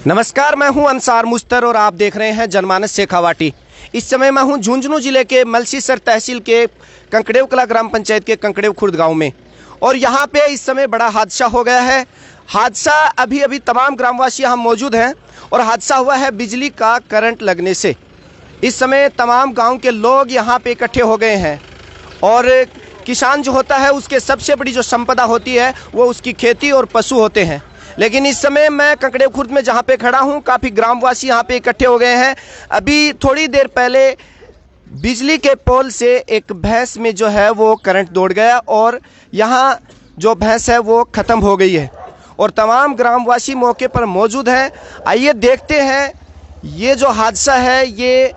नमस्कार, मैं हूं अंसार मुश्तर और आप देख रहे हैं जनमानस शेखावाटी। इस समय मैं हूं झुंझुनू जिले के मलसीसर तहसील के कंकड़ेव कला ग्राम पंचायत के कंकड़ेव खुर्द गांव में, और यहां पे इस समय बड़ा हादसा हो गया है। हादसा अभी तमाम ग्रामवासी यहाँ मौजूद हैं और हादसा हुआ है बिजली का करंट लगने से। इस समय तमाम गांव के लोग यहाँ पे इकट्ठे हो गए हैं और किसान जो होता है उसके सबसे बड़ी जो संपदा होती है वो उसकी खेती और पशु होते हैं। लेकिन इस समय मैं कंकड़ेव खुर्द में जहाँ पे खड़ा हूँ, काफ़ी ग्रामवासी यहाँ पे इकट्ठे हो गए हैं। अभी थोड़ी देर पहले बिजली के पोल से एक भैंस में जो है वो करंट दौड़ गया और यहाँ जो भैंस है वो ख़त्म हो गई है और तमाम ग्रामवासी मौके पर मौजूद हैं। आइए देखते हैं ये जो हादसा है, ये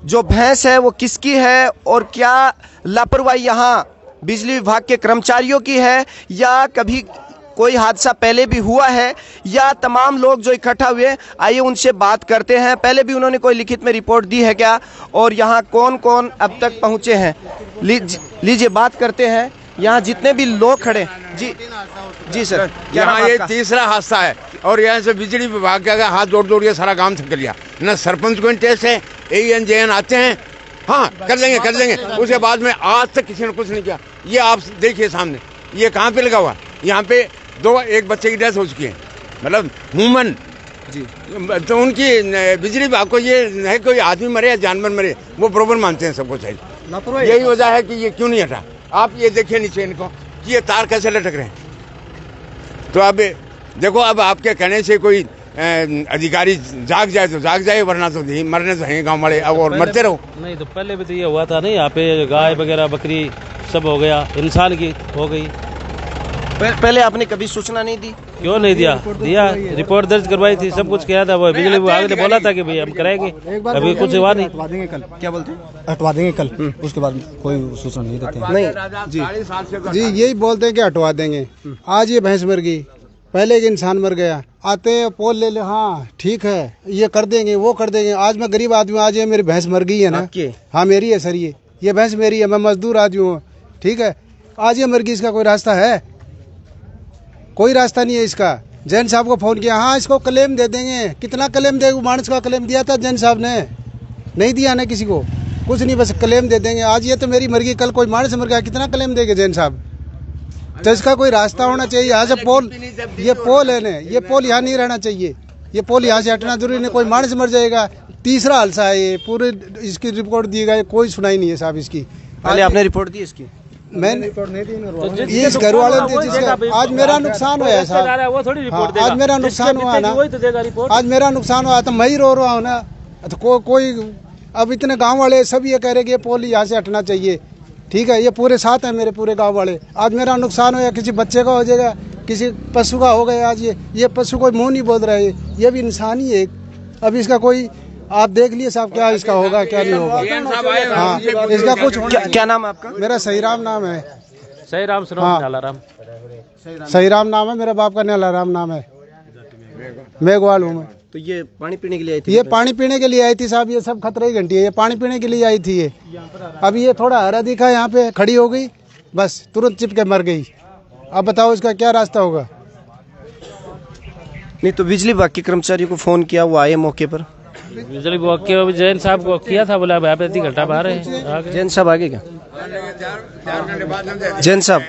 जो भैंस है वो किसकी है और क्या लापरवाही यहाँ बिजली विभाग के कर्मचारियों की है या कभी कोई हादसा पहले भी हुआ है या तमाम लोग जो इकट्ठा हुए। आइए उनसे बात करते हैं। पहले भी उन्होंने कोई लिखित में रिपोर्ट दी है क्या और यहाँ कौन कौन अब तक पहुँचे हैं, लीजिए बात करते हैं। यहाँ जितने भी लोग खड़े, जी सर, यहाँ ये तीसरा हादसा है और यहाँ से बिजली विभाग का हाथ जोड़ के सारा काम थक लिया ना। सरपंच को इंटरेस्ट है, AN आते हैं, हाँ कर देंगे, उसके बाद में आज तक किसी ने कुछ नहीं किया। ये आप देखिए सामने, ये कहाँ पे लगा हुआ, यहाँ पे एक बच्चे की डेथ हो चुकी है, मतलब ह्यूमन जी। तो उनकी बिजली विभाग को ये है कोई आदमी मरे या जानवर मरे वो बरोबर मानते हैं, सबको चाहिए। यही वजह है कि ये क्यों नहीं हटा। आप ये देखिए नीचे इनको कि ये तार कैसे लटक रहे हैं। तो अब देखो, अब आपके कहने से कोई अधिकारी जाग जाए तो जाग जाए, वरना तो मरने तो हैं गाँव वाले अब और मरते रहो। नहीं तो पहले भी तो ये हुआ था, नहीं यहाँ पे गाय वगैरह बकरी सब हो गया, इंसान की हो गई। पहले आपने कभी सूचना नहीं दी? क्यों नहीं दिया रिपोर्ट दर्ज करवाई थी, सब कुछ किया था। वो बिजली विभाग ने बोला था कि भाई हम कराएंगे, अभी कुछ हुआ नहीं। हटवा देंगे कल। क्या बोलते हैं? हटवा देंगे कल, उसके बाद कोई सूचना नहीं देते हैं। नहीं जी यही बोलते हैं कि हटवा देंगे। आज ये भैंस मर गई, पहले एक इंसान मर गया, आते हैं पोल ले ले, हाँ ठीक है ये कर देंगे वो कर देंगे। आज मैं गरीब आदमी, आज ये मेरी भैंस मर गई है ना। हाँ मेरी है सर, ये भैंस मेरी है, मैं मजदूर आदमी हूँ, ठीक है। आज ये मर गई, इसका कोई रास्ता है? कोई रास्ता नहीं है इसका। जैन साहब को फ़ोन किया, हाँ इसको क्लेम दे देंगे। कितना क्लेम देगा? मानस का क्लेम दिया था जैन साहब ने, नहीं दिया ना किसी को, कुछ नहीं, बस क्लेम दे देंगे। आज ये तो मेरी मर गई, कल कोई मानस मर गया, कितना क्लेम देंगे जैन साहब? तो इसका कोई रास्ता होना चाहिए। यहाँ से पोल, ये पोल है ना, ये पोल यहाँ नहीं रहना चाहिए, ये पोल यहाँ से हटना जरूरी नहीं। कोई मानस मर जाएगा। तीसरा हादसा है ये, पूरे इसकी रिपोर्ट दी गई, कोई सुनाई नहीं है साहब इसकी। पहले आपने रिपोर्ट दी इसकी? मैंने रिपोर्ट नहीं दी, इस घर वाले ने। आज मेरा नुकसान हुआ है साहब, आज मेरा नुकसान हुआ ना, आज मेरा नुकसान हुआ तो मैं ही रो रहा हूँ ना। तो कोई अब इतने गांव वाले सब ये कह रहे कि ये पोल यहाँ से हटना चाहिए, ठीक है। ये पूरे साथ है मेरे, पूरे गांव वाले। आज मेरा नुकसान हुआ, किसी बच्चे का हो जाएगा, किसी पशु का हो गया। आज ये पशु कोई मुँह नहीं बोल रहा है, ये भी इंसान ही है। अब इसका कोई आप देख लिए साहब, क्या इसका होगा क्या नहीं होगा। हाँ इसका कुछ क्या नाम है आपका? मेरा सहीराम नाम है। सहीराम हाँ सहीराम नाम है, मेरे बाप का नालाराम नाम है, मेघवाल हूँ मैं। तो ये पानी पीने के लिए आई थी? ये पानी पीने के लिए आई थी साहब, ये सब खतरे की घंटी है, ये पानी पीने के लिए आई थी। ये अभी ये थोड़ा हरा दिखा, यहाँ पे खड़ी हो गई, बस तुरंत चिपके मर गई। अब बताओ इसका क्या रास्ता होगा? नहीं तो बिजली विभाग के कर्मचारियों को फोन किया, वो आए मौके पर? बिजली विभाग के जैन साहब को किया था, बोला आप आधी घंटा बाहर है। जैन साहब आगे क्या? जैन साहब,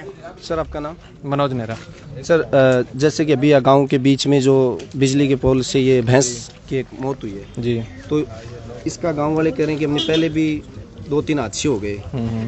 सर आपका नाम? मनोज नेहरा। सर जैसे कि अभी गांव के बीच में जो बिजली के पोल से ये भैंस की एक मौत हुई है जी, तो इसका गांव वाले कह रहे हैं कि हमने पहले भी 2-3 हादसे हो गए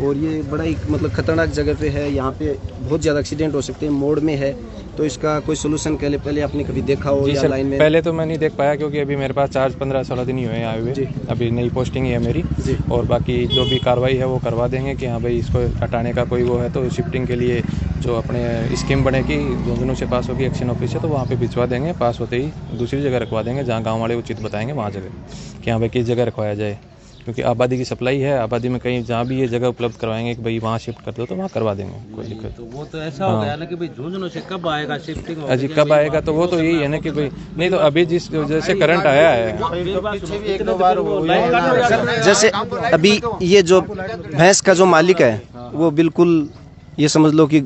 और ये बड़ा ही मतलब खतरनाक जगह पे है, यहाँ पे बहुत ज़्यादा एक्सीडेंट हो सकते हैं, मोड़ में है। तो इसका कोई सोल्यूशन पहले आपने कभी देखा हो या लाइन में? पहले तो मैं नहीं देख पाया क्योंकि अभी मेरे पास 4-15-16 दिन ही हुए हैं आए हुए, अभी नई पोस्टिंग ही है मेरी। और बाकी जो भी कार्रवाई है वो करवा देंगे कि हाँ भाई इसको हटाने का कोई वो है तो शिफ्टिंग के लिए जो अपने स्कीम बनेगी, झुंझुनू से पास होगी एक्शन ऑफिस से, तो वहाँ पे भिजवा देंगे। पास होते ही दूसरी जगह रखवा देंगे जहाँ गाँव वाले उचित बताएंगे वहाँ जगह कि हाँ भाई किस जगह रखवाया जाए। क्योंकि आबादी की सप्लाई है, आबादी में कहीं जहाँ भी ये जगह उपलब्ध करवाएंगे कि भाई वहाँ शिफ्ट कर दो तो वहाँ करवा देंगे, कोई दिक्कत। तो वो तो ऐसा हो गया ना कि भाई झुंझुनू से कब आएगा शिफ्टिंग? अजी कब आएगा तो वो तो यही है ना कि भाई नहीं तो अभी जिस जैसे करंट आया है, जैसे अभी ये जो भैंस का जो मालिक है वो बिल्कुल ये समझ लो कि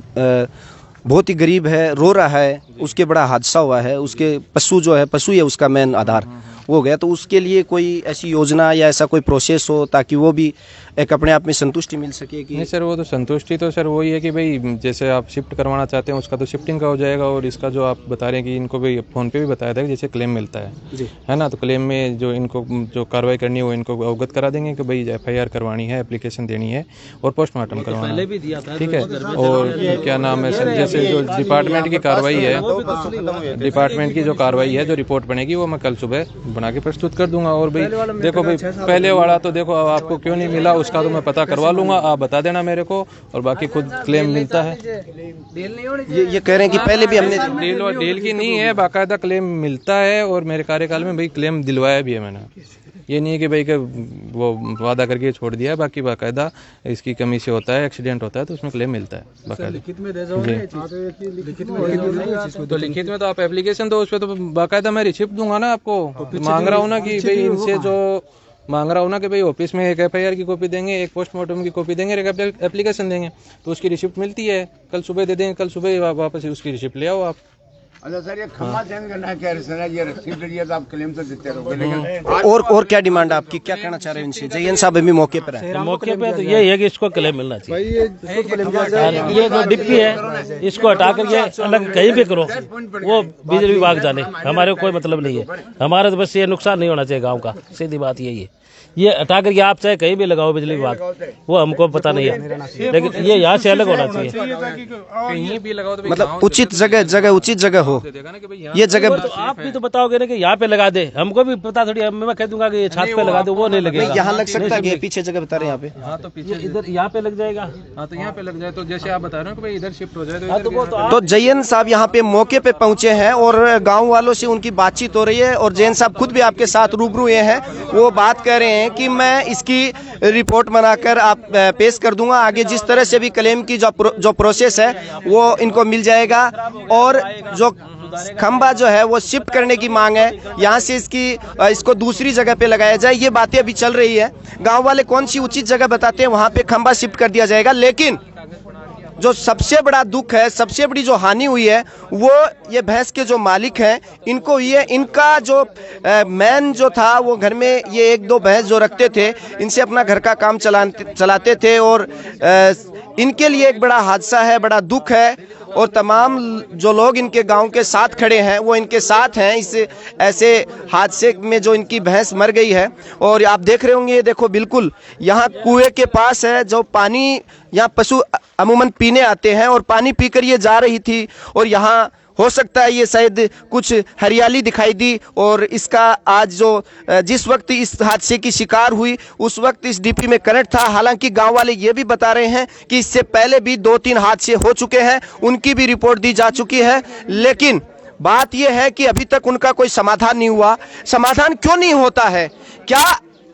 बहुत ही गरीब है, रो रहा है, उसके बड़ा हादसा हुआ है, उसके पशु जो है, पशु है उसका मेन आधार वो हो गया, तो उसके लिए कोई ऐसी योजना या ऐसा कोई प्रोसेस हो ताकि वो भी एक अपने आप में संतुष्टि मिल सके कि नहीं सर, वो तो संतुष्टि तो सर वही है कि भाई जैसे आप शिफ्ट करवाना चाहते हैं उसका तो शिफ्टिंग का हो जाएगा, और इसका जो आप बता रहे हैं कि इनको भी फ़ोन पे भी बताया था कि जैसे क्लेम मिलता है ना, तो क्लेम में जो इनको जो कार्रवाई करनी है वो इनको अवगत करा देंगे कि भाई FIR करवानी है, एप्लीकेशन देनी है और पोस्टमार्टम करवाना है, ठीक है। और क्या नाम है सर, जैसे जो डिपार्टमेंट की कार्रवाई है, डिपार्टमेंट की जो कार्रवाई है, जो रिपोर्ट बनेगी वो मैं कल सुबह बना के प्रस्तुत कर दूंगा। और भाई देखो भाई पहले वाला तो देखो आपको क्यों नहीं मिला उसका तो मैं पता करवा लूंगा, आप बता देना मेरे को, और बाकी खुद क्लेम मिलता है। ये कह रहे हैं कि पहले भी हमने डील की नहीं है, बाकायदा क्लेम मिलता है, और मेरे कार्यकाल में भाई क्लेम दिलवाया भी है मैंने। ये नहीं है कि भाई वो वादा करके छोड़ दिया है, बाकी बाकायदा इसकी कमी से होता है, एक्सीडेंट होता है तो उसमें क्लेम मिलता है बाकायदा। लिखित में दे जाओगे? तो लिखित में तो आप एप्लीकेशन दो, उस पर तो बाकायदा मैं रिसिप्ट दूंगा ना आपको। मांग रहा हूँ ना कि भाई इनसे जो मांग रहा हूँ ना कि भाई ऑफिस में एक FIR की कॉपी देंगे, एक पोस्टमार्टम की कॉपी देंगे, एक एप्लीकेशन देंगे, तो उसकी रिसिप्ट मिलती है, कल सुबह दे देंगे, कल सुबह वापस उसकी रिसिप्ट ले आओ आप। अच्छा सर, ये खम्मा चेंज करना है क्या? ये रिसीप्ट लिए तो आप क्लेम तो देते रहोगे, लेकिन और क्या डिमांड आपकी, क्या कहना चाह रहे हैं इनसे? जयन साहब अभी मौके पर है। मौके पे तो यही है कि इसको क्लेम मिलना चाहिए। ये जो डिप्टी है इसको हटा कर ये अलग कहीं भी करो, वो बिजली विभाग जाने, हमारे को कोई मतलब नहीं है। हमारा तो बस ये नुकसान नहीं होना चाहिए गाँव का, सीधी बात यही है। ये हटा करके आप चाहे कहीं भी लगाओ बिजली विभाग, वो हमको पता नहीं है, लेकिन ये यहाँ से अलग होना चाहिए। कहीं भी लगाओ तो मतलब उचित जगह उचित जगह हो, ये जगह तो आप भी तो बताओगे ना कि यहाँ पे लगा दे, हमको भी पता थोड़ी, मैं कह दूंगा कि छत पे लगा दे, वो नहीं लगेगा। यहाँ लग सकता है, पीछे जगह बता रहे हैं यहाँ पे। हाँ तो पीछे इधर यहाँ पे लग जाएगा। हाँ तो यहाँ पे लग जाए, तो जैसे आप बता रहे हो कि भाई इधर शिफ्ट हो जाए तो जयन साहब यहाँ पे मौके पे पहुंचे हैं और गांव वालों से उनकी बातचीत हो रही है, और जयन साहब खुद भी आपके साथ रूबरू हुए हैं। वो बात कर रहे हैं कि मैं इसकी रिपोर्ट बनाकर आप पेश कर दूंगा, आगे जिस तरह से भी क्लेम की जो प्रोसेस है वो इनको मिल जाएगा, और जो खंबा जो है वो शिफ्ट करने की मांग है, यहाँ से इसको दूसरी जगह पे लगाया जाए, ये बातें अभी चल रही है। गांव वाले कौन सी उचित जगह बताते हैं वहां पे खंबा शिफ्ट कर दिया जाएगा। लेकिन जो सबसे बड़ा दुख है, सबसे बड़ी जो हानि हुई है, वो ये भैंस के जो मालिक हैं इनको, ये इनका जो मैन जो था वो घर में ये 1-2 भैंस जो रखते थे, इनसे अपना घर का काम चलाते थे, और इनके लिए एक बड़ा हादसा है, बड़ा दुख है, और तमाम जो लोग इनके गांव के साथ खड़े हैं वो इनके साथ हैं इस ऐसे हादसे में जो इनकी भैंस मर गई है। और आप देख रहे होंगे, ये देखो बिल्कुल यहाँ कुएं के पास है, जो पानी यहाँ पशु अमूमन पीने आते हैं, और पानी पीकर ये जा रही थी, और यहाँ हो सकता है ये शायद कुछ हरियाली दिखाई दी, और इसका आज जो जिस वक्त इस हादसे की शिकार हुई उस वक्त इस डीपी में करंट था। हालांकि गांव वाले ये भी बता रहे हैं कि इससे पहले भी 2-3 हादसे हो चुके हैं, उनकी भी रिपोर्ट दी जा चुकी है, लेकिन बात यह है कि अभी तक उनका कोई समाधान नहीं हुआ। समाधान क्यों नहीं होता है? क्या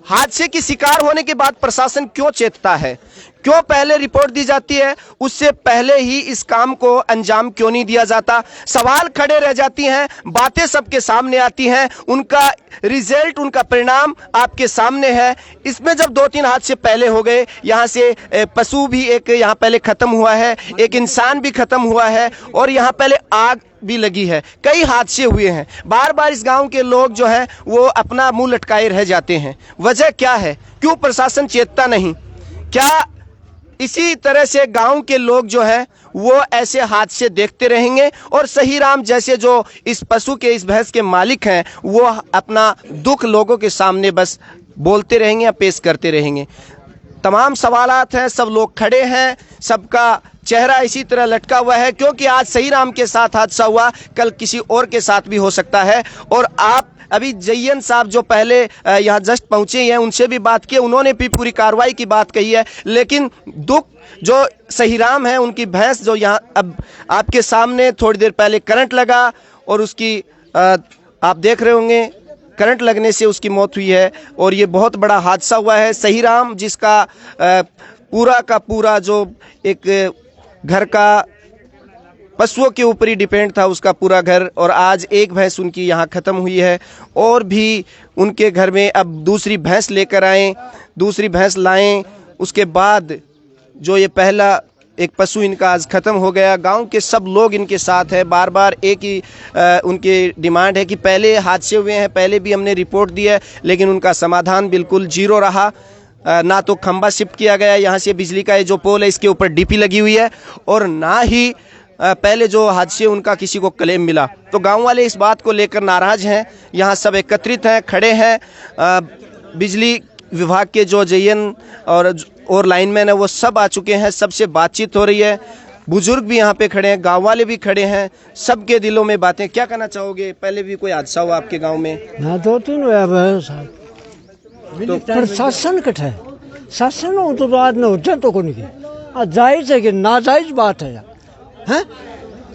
हादसे की शिकार होने के बाद प्रशासन क्यों चेतता है? क्यों पहले रिपोर्ट दी जाती है, उससे पहले ही इस काम को अंजाम क्यों नहीं दिया जाता? सवाल खड़े रह जाती हैं, बातें सबके सामने आती हैं, उनका रिजल्ट, उनका परिणाम आपके सामने है। इसमें जब 2-3 हादसे पहले हो गए, यहाँ से पशु भी एक यहाँ पहले खत्म हुआ है, एक इंसान भी खत्म हुआ है, और यहाँ पहले आग भी लगी है, कई हादसे हुए हैं। बार बार इस गांव के लोग जो हैं वो अपना मुंह लटकाए रह जाते हैं। वजह क्या है? क्यों प्रशासन चेतता नहीं? क्या इसी तरह से गांव के लोग जो हैं वो ऐसे हादसे देखते रहेंगे, और सही राम जैसे जो इस पशु के, इस भैंस के मालिक हैं, वो अपना दुख लोगों के सामने बस बोलते रहेंगे या पेश करते रहेंगे? तमाम सवालात हैं, सब लोग खड़े हैं, सबका चेहरा इसी तरह लटका हुआ है, क्योंकि आज सही राम के साथ हादसा हुआ, कल किसी और के साथ भी हो सकता है। और आप अभी जयन साहब जो पहले यहाँ जस्ट पहुंचे हैं उनसे भी बात की, उन्होंने भी पूरी कार्रवाई की बात कही है, लेकिन दुख जो सही राम है, उनकी भैंस जो यहाँ अब आपके सामने थोड़ी देर पहले करंट लगा, और उसकी आप देख रहे होंगे करंट लगने से उसकी मौत हुई है, और ये बहुत बड़ा हादसा हुआ है। सही राम जिसका पूरा का पूरा जो एक घर का पशुओं के ऊपर ही डिपेंड था, उसका पूरा घर, और आज एक भैंस उनकी यहाँ ख़त्म हुई है, और भी उनके घर में अब दूसरी भैंस लेकर आएँ, दूसरी भैंस लाएं, उसके बाद जो ये पहला एक पशु इनका आज ख़त्म हो गया। गांव के सब लोग इनके साथ है। बार बार एक ही उनकी डिमांड है कि पहले हादसे हुए हैं, पहले भी हमने रिपोर्ट दी है, लेकिन उनका समाधान बिल्कुल जीरो रहा। ना तो खंबा शिफ्ट किया गया, यहाँ से बिजली का ये जो पोल है इसके ऊपर डीपी लगी हुई है, और ना ही पहले जो हादसे उनका किसी को क्लेम मिला। तो गांव वाले इस बात को लेकर नाराज़ हैं। यहाँ सब एकत्रित हैं, खड़े हैं। बिजली विभाग के जो जेईएन और लाइनमैन है वो सब आ चुके हैं, सबसे बातचीत हो रही है। बुजुर्ग भी यहाँ पे खड़े हैं, गांव वाले भी खड़े हैं, सबके दिलों में बातें। क्या कहना चाहोगे? पहले भी कोई हादसा हुआ आपके गांव में? हाँ, 2-3 हुआ साहब। तो प्रशासन कट है, शासन हो तो आज न होते तो को नहीं। जायज है कि नाजायज बात है हैं?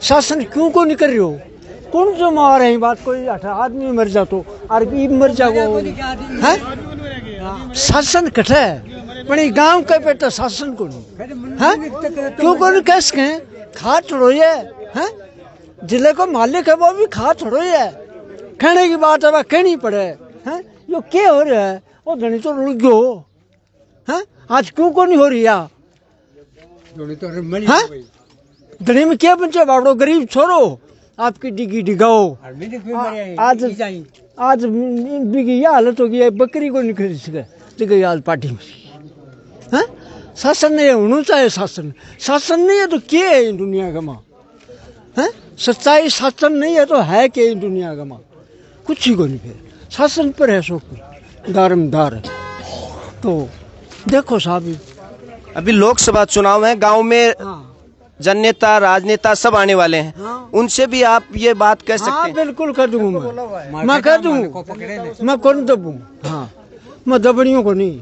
शासन क्यों को नहीं कर रही हो? कौन जो मार है बात? कोई आदमी मर जा तो आदमी मर जाओ है? शासन कट है पर गांव के बेटा शासन को नहीं है। क्यों को नहीं कह सके? खा छोड़ो है, जिले को मालिक है वो भी खा छोड़ो है। कहने की बात है वह कहनी पड़े है। यो क्या हो रहा है? वो धनी तो रुक गयो है, आज क्यों को नहीं हो रही है? धनी में क्या बचे बाड़ो? गरीब छोड़ो, आपकी डिगी डिगाओ। आज बिगी यह हालत होगी है, बकरी को नहीं खरीद सके आज पार्टी में है। शासन नहीं होना चाहिए। शासन नहीं है तो क्या है इन दुनिया का माँ है? सच्चाई शासन नहीं है तो है क्या इन दुनिया का माँ? कुछ ही को नहीं। फिर शासन पर है सो दारमदार है। तो देखो साहब, अभी लोकसभा चुनाव है, गांव में जननेता राजनेता सब आने वाले हैं। उनसे भी आप ये बात कह सकते हैं? बिल्कुल कर दूंगा मैं कर दूँ। मैं कौन दबूँ? हाँ, मैं दबड़ियों को नहीं।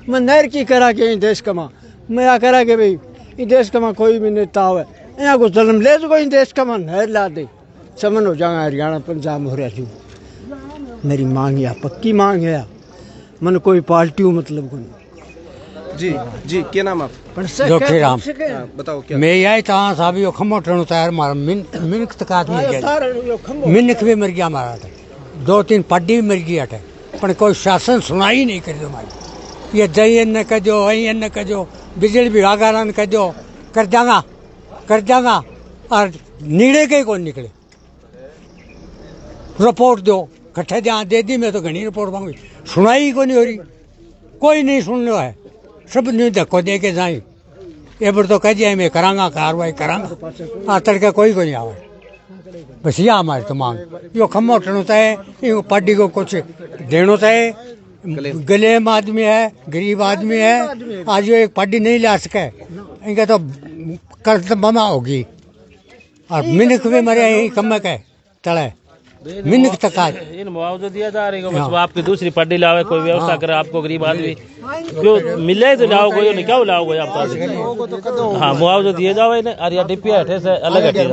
मैं नहर की करा के देश कमा, मैं या करा के भाई ये देश कमा कोई भी नेता हो यहाँ को जन्म ले तो कोई देश कमा नहर ला दे, समन हो जाएगा। हरियाणा पंजाब हो रहा थी मेरी मांग या पक्की मांग है। मन कोई पार्टी हो मतलब को नहीं। जी जी, क्या नाम आप? जोखीराम। बताओ क्या? मैं यही था साहब, यो खम्बो टणु तैयार मारा मिनक तक आदमी गया, मिनक भी मर गया हमारा था, 2-3 पड्डी भी मर गई अटे, पर कोई शासन सुनाई नहीं करी हमारी। ये जई न कजो वही न कजो, बिजली विभाग वाला ने कजो कर जागा और नीड़े के कौन निकले। रिपोर्ट दो कट्ठे जहाँ दे दी, मैं तो घनी रिपोर्ट मांगी, सुनाई को नहीं हो रही, कोई नहीं सुन रहा है। सब न्यू धक्को दे के जाए ये पर तो कह दिया मैं करांगा कार्रवाई करांगा, तड़के कोई को नहीं आवे। बस यह हमारी तो मांग, यो खम्बो उठना है, यो पार्टी को कुछ देना है। गले में आदमी है, गरीब आदमी है, आज यो एक पार्टी नहीं ला सके, इनका तो कर्ज बमा होगी। और मिनक भी मरे यही कम के तले मिनक तक आज इन मुआवजा दिया जा रही है। बस आपकी दूसरी पार्टी लावे, कोई व्यवस्था करे, आपको गरीब आदमी क्यों मिले तो जाओ, कोई नहीं क्या लाओगे आप? हाँ, मुआवजा दिए जाओ इन्हें। और या डिप्पी हटे से अलग हटे।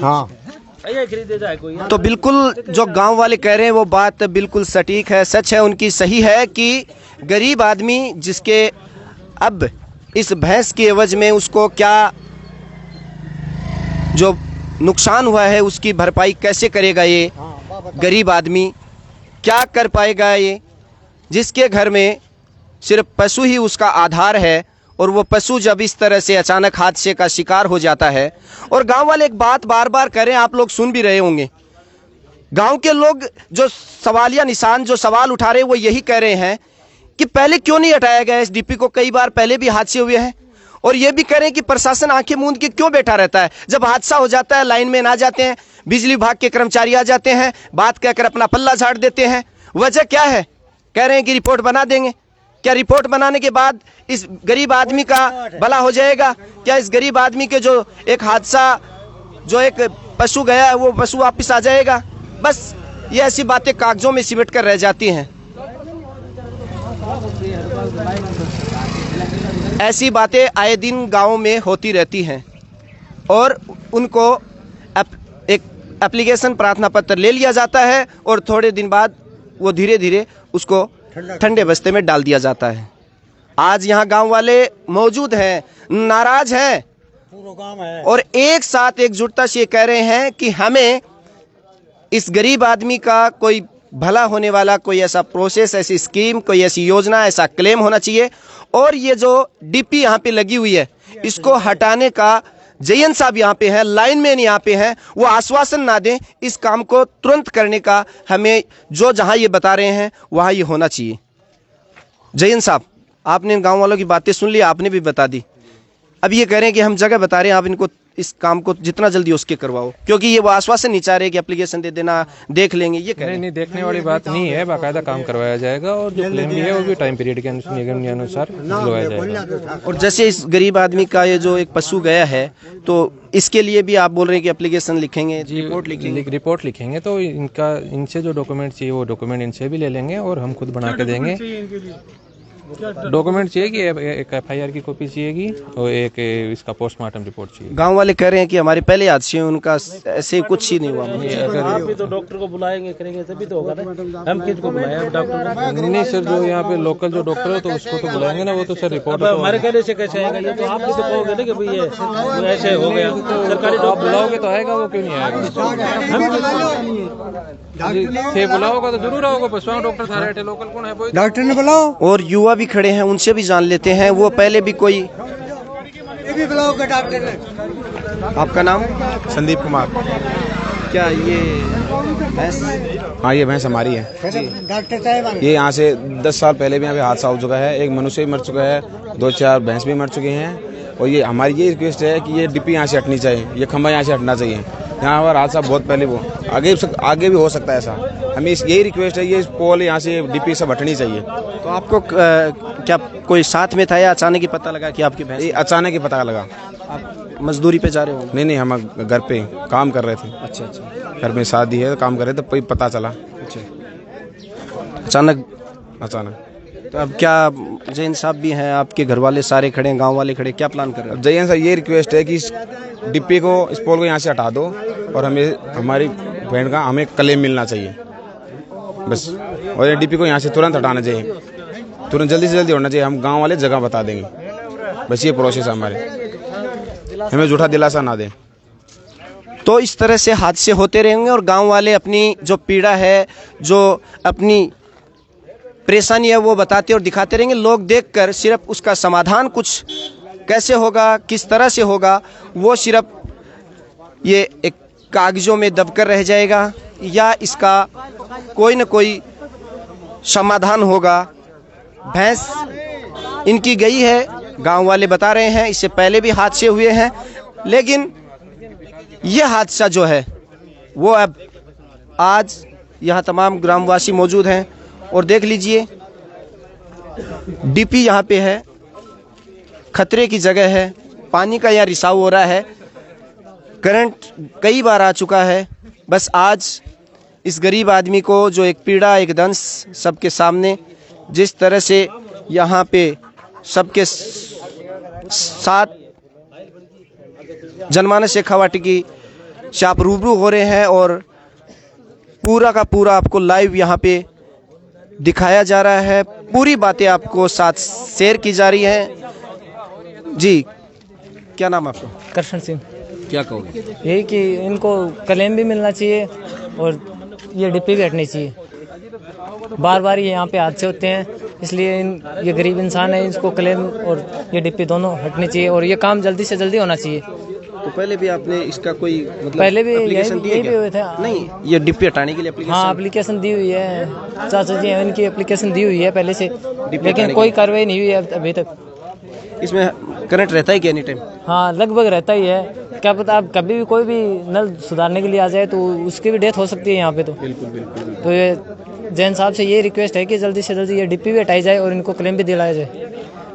हाँ, खरीदे जाए कोई। तो बिल्कुल जो गांव वाले कह रहे हैं वो बात बिल्कुल सटीक है, सच है, उनकी सही है कि गरीब आदमी जिसके अब इस भैंस की एवज में उसको क्या जो नुकसान हुआ है उसकी भरपाई कैसे करेगा? ये गरीब आदमी क्या कर पाएगा? ये जिसके घर में सिर्फ पशु ही उसका आधार है, और वो पशु जब इस तरह से अचानक हादसे का शिकार हो जाता है। और गांव वाले एक बात बार बार करें, आप लोग सुन भी रहे होंगे, गांव के लोग जो सवालिया निशान जो सवाल उठा रहे हैं वो यही कह रहे हैं कि पहले क्यों नहीं हटाया गया इस डीपी को? कई बार पहले भी हादसे हुए हैं। और ये भी कह रहे हैं कि प्रशासन आंखें मूंद के क्यों बैठा रहता है? जब हादसा हो जाता है लाइन में आ जाते हैं, बिजली विभाग के कर्मचारी आ जाते हैं, बात कहकर अपना पल्ला झाड़ देते हैं। वजह क्या है? कह रहे हैं कि रिपोर्ट बना देंगे। क्या रिपोर्ट बनाने के बाद इस गरीब आदमी का भला हो जाएगा? क्या इस गरीब आदमी के जो एक हादसा, जो एक पशु गया है, वो पशु वापिस आ जाएगा? बस ये ऐसी बातें कागजों में सिमट कर रह जाती हैं। ऐसी बातें आए दिन गाँव में होती रहती हैं और उनको एक एप्लीकेशन प्रार्थना पत्र ले लिया जाता है और थोड़े दिन बाद वो धीरे धीरे उसको ठंडे बस्ते में डाल दिया जाता है। आज यहाँ गांव वाले मौजूद हैं, नाराज हैं, पूरा गांव है, और एक साथ एकजुटता से कह रहे हैं कि हमें इस गरीब आदमी का कोई भला होने वाला कोई ऐसा प्रोसेस, ऐसी स्कीम, कोई ऐसी योजना, ऐसा क्लेम होना चाहिए। और ये जो डीपी यहाँ पे लगी हुई है, इसको हटाने का जयंत साहब यहाँ पे हैं, लाइनमैन यहाँ पे हैं, वो आश्वासन ना दें, इस काम को तुरंत करने का हमें जो जहाँ ये बता रहे हैं वहाँ ये होना चाहिए। जयंत साहब, आपने गांव वालों की बातें सुन ली, आपने भी बता दी, अब ये कह रहे हैं कि हम जगह बता रहे हैं, आप इनको इस काम को जितना जल्दी उसके करवाओ, क्योंकि ये वो आश्वासन नहीं चाह रहे कि एप्लीकेशन दे देना, देख लेंगे, ये कह रहे हैं। नहीं, देखने वाली बात नहीं है, बाकायदा काम करवाया जाएगा और जो क्लेम भी है वो भी टाइम पीरियड के अनुसार दिलवाया जाएगा। और जैसे इस गरीब आदमी का ये जो एक पशु गया है, तो इसके लिए भी आप बोल रहे हैं कि एप्लीकेशन लिखेंगे, रिपोर्ट लिखेंगे, तो इनसे जो डॉक्यूमेंट चाहिए वो डॉक्यूमेंट इनसे भी ले लेंगे और हम खुद बना के देंगे। डॉक्यूमेंट चाहिए कि एक FIR की कॉपी चाहिएगी और एक इसका पोस्टमार्टम रिपोर्ट चाहिए। गांव वाले कह रहे हैं कि हमारे पहले हादसे हैं, उनका ऐसे कुछ ही नहीं हुआ। आप भी तो डॉक्टर को बुलाएंगे, करेंगे, तभी तो होगा ना। हम किसको बुलाएं डॉक्टर को? नहीं सर, जो यहाँ पे लोकल जो डॉक्टर है तो उसको तो बुलाएंगे ना, वो तो सर रिपोर्ट हमारे कहने से कैसे आएगा? ये तो आप भी तो कहोगे ना कि भाई ये ऐसे हो गया, सरकारी डॉक्टर बुलाओगे तो आएगा, वो क्यों नहीं आएगा? बुलाओगा तो जरूर आओगे, पशुओं डॉक्टर सारे लोकल कौन है, डॉक्टर ने बुलाओ। और युवा भी खड़े हैं, उनसे भी जान लेते हैं, वो पहले भी कोई। भी बुलाओगे डॉक्टर ने। आपका नाम? संदीप कुमार। क्या ये भैंस? हाँ, ये भैंस हमारी है। डॉक्टर साहब, ये यहाँ से 10 साल पहले भी यहाँ पे हादसा हो चुका है, एक मनुष्य भी मर चुका है, 2-4 भैंस भी मर चुके हैं। और ये हमारी ये रिक्वेस्ट है कि ये डिप्पी यहाँ से हटनी चाहिए, ये खंभा यहाँ से हटना चाहिए। यहाँ पर हादसा बहुत पहले वो आगे भी हो सकता है ऐसा, हमें यही रिक्वेस्ट है, ये पोल यहाँ से डिप्पी सब हटनी चाहिए। तो आपको क्या कोई साथ में था या अचानक ही पता लगा कि आपकी भैंस? अचानक ही पता लगा। आप मजदूरी पे जा रहे हो? नहीं, हम घर पे काम कर रहे थे। अच्छा अच्छा। घर में शादी है, काम कर रहे थे, तो पता चला। अच्छा, अचानक। तो अब क्या जैन साहब भी हैं, आपके घर वाले सारे खड़े हैं, गांव वाले खड़े, क्या प्लान कर रहे हैं? जयंत साहब, ये रिक्वेस्ट है कि इस डिप्पी को, इस पोल को यहाँ से हटा दो और हमें हमारी बहन का हमें क्लेम मिलना चाहिए बस। और ये डिप्पी को यहाँ से तुरंत हटाना चाहिए, तुरंत जल्दी से जल्दी होना चाहिए। हम गांव वाले जगह बता देंगे, बस ये प्रोसेस है हमारे, हमें झूठा दिलासा ना दें। तो इस तरह से हादसे होते रहेंगे और गांव वाले अपनी जो पीड़ा है, जो अपनी परेशानी है, वो बताते और दिखाते रहेंगे। लोग देखकर सिर्फ उसका समाधान कुछ कैसे होगा, किस तरह से होगा, वो सिर्फ ये एक कागजों में दबकर रह जाएगा या इसका कोई न कोई समाधान होगा। भैंस इनकी गई है, गांव वाले बता रहे हैं, इससे पहले भी हादसे हुए हैं, लेकिन यह हादसा जो है वो अब आज यहाँ तमाम ग्रामवासी मौजूद हैं और देख लीजिए, डीपी यहाँ पे है, खतरे की जगह है, पानी का यहाँ रिसाव हो रहा है, करंट कई बार आ चुका है। बस आज इस गरीब आदमी को जो एक पीड़ा, एक दंश सबके सामने, जिस तरह से यहाँ पे सबके साथ जनमानस शेखावाटी की से आप रूबरू हो रहे हैं और पूरा का पूरा आपको लाइव यहाँ पे दिखाया जा रहा है, पूरी बातें आपको साथ शेयर की जा रही हैं। जी, क्या नाम आपका? कृष्ण सिंह। क्या कहोगे? यही कि इनको क्लेम भी मिलना चाहिए और ये डिप्पी भी हटनी चाहिए। बार बार ये यहाँ पे हादसे होते हैं, इसलिए ये गरीब इंसान है, इसको क्लेम और ये डिप्पी दोनों हटनी चाहिए और ये काम जल्दी से जल्दी होना चाहिए। तो पहले भी आपने इसका कोई मतलब पहले भी एप्लीकेशन यही भी हुए थे? नहीं, ये डिप्पी हटाने के लिए एप्लीकेशन? हाँ, एप्लीकेशन दी हुई है, चाचा जी हैं उनकी एप्लीकेशन दी हुई है पहले से, लेकिन कोई कार्रवाई नहीं हुई है अभी तक। इसमें करंट रहता है क्या एनी टाइम? हाँ, लगभग रहता ही है, क्या पता आप कभी भी कोई भी नल सुधारने के लिए आ जाए तो उसकी भी डेथ हो सकती है यहाँ पे। तो बिल्कुल। तो ये जैन साहब से ये रिक्वेस्ट है कि जल्दी से जल्दी ये डिप्पी भी हटाई जाए और इनको क्लेम भी दिलाया जाए।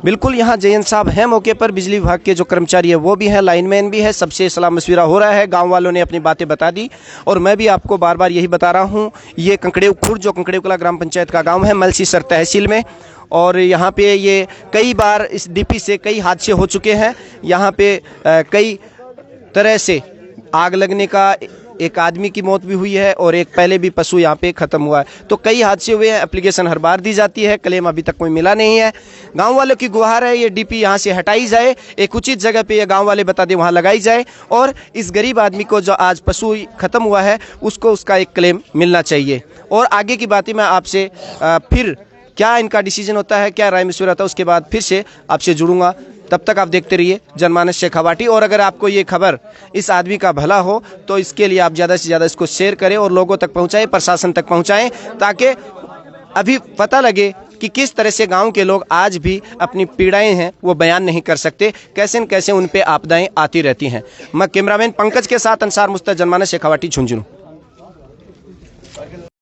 बिल्कुल, यहाँ जयंत साहब हैं मौके पर, बिजली विभाग के जो कर्मचारी है वो भी हैं, लाइनमैन भी है, सबसे सलाह मशविरा हो रहा है, गांव वालों ने अपनी बातें बता दी और मैं भी आपको बार बार यही बता रहा हूँ। ये कंकड़ेव खुर्द जो कंकड़ेव कला ग्राम पंचायत का गांव है, मलसीसर तहसील में, और यहाँ पे ये कई बार इस डीपी से कई हादसे हो चुके हैं। यहाँ पे कई तरह से आग लगने का, एक आदमी की मौत भी हुई है और एक पहले भी पशु यहाँ पे ख़त्म हुआ है। तो कई हादसे हुए हैं, एप्लीकेशन हर बार दी जाती है, क्लेम अभी तक कोई मिला नहीं है। गांव वालों की गुहार है ये डीपी यहाँ से हटाई जाए, एक उचित जगह पे ये गांव वाले बता दें वहाँ लगाई जाए और इस गरीब आदमी को जो आज पशु ख़त्म हुआ है उसको उसका एक क्लेम मिलना चाहिए। और आगे की बातें मैं आपसे फिर क्या इनका डिसीजन होता है, क्या राय मशवरा होता है, उसके बाद फिर से आपसे जुड़ूंगा। तब तक आप देखते रहिए जनमानस शेखावाटी। और अगर आपको ये खबर इस आदमी का भला हो तो इसके लिए आप ज़्यादा से ज़्यादा इसको शेयर करें और लोगों तक पहुंचाएं, प्रशासन तक पहुंचाएं, ताकि अभी पता लगे कि किस तरह से गांव के लोग आज भी अपनी पीड़ाएं हैं वो बयान नहीं कर सकते, कैसे न कैसे उन पे आपदाएं आती रहती हैं। मैं कैमरामैन पंकज के साथ अंसार मुस्तफा, जनमानस शेखावाटी, झुंझुनू।